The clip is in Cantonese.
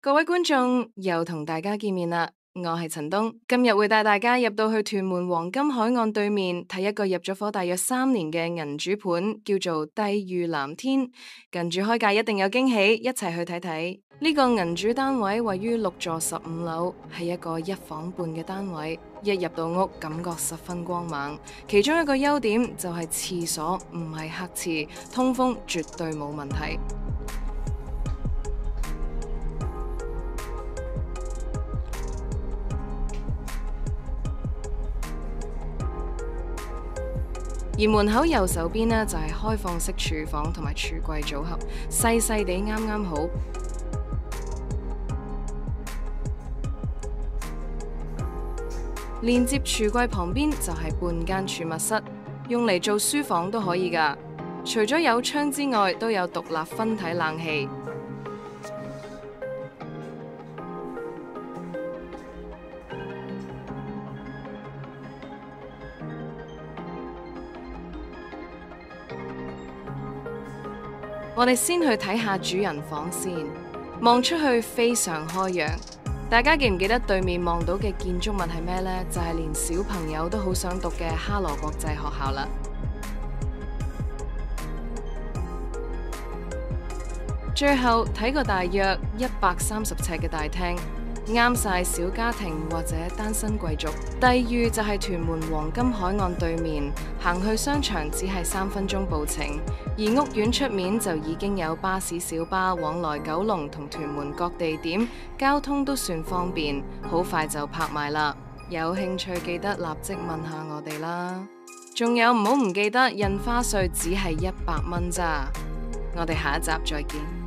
各位觀眾，又同大家見面啦！我係陳東，今日會帶大家入到去屯門黃金海岸對面睇一個入咗伙大約3年嘅銀主盤，叫做帝御藍天。近住開價一定有驚喜，一齊去睇睇。呢個銀主單位位於6座15樓，係一個1房半嘅單位。一入到屋，感覺十分光猛。其中一個優點就係廁所唔係黑廁，通風絕對冇問題。而門口右手邊呢，就係開放式廚房同埋櫥櫃組合，細細地啱啱好。連接櫥櫃旁邊就係半間儲物室，用嚟做書房都可以㗎。除咗有窗之外，都有獨立分體冷氣。我哋先去睇下主人房先，望出去非常開揚。大家記唔記得對面望到嘅建築物係咩呢？就係連小朋友都好想讀嘅哈羅國際學校啦。最後睇個大約130尺嘅大廳，啱晒小家庭或者單身貴族。帝御就係屯門黃金海岸對面，行去商場只係3分鐘步程，而屋苑出面就已經有巴士小巴往來九龍同屯門各地點，交通都算方便，好快就拍賣啦。有興趣記得立即問下我哋啦。仲有唔好唔記得印花稅只係100蚊咋。我哋下一集再見。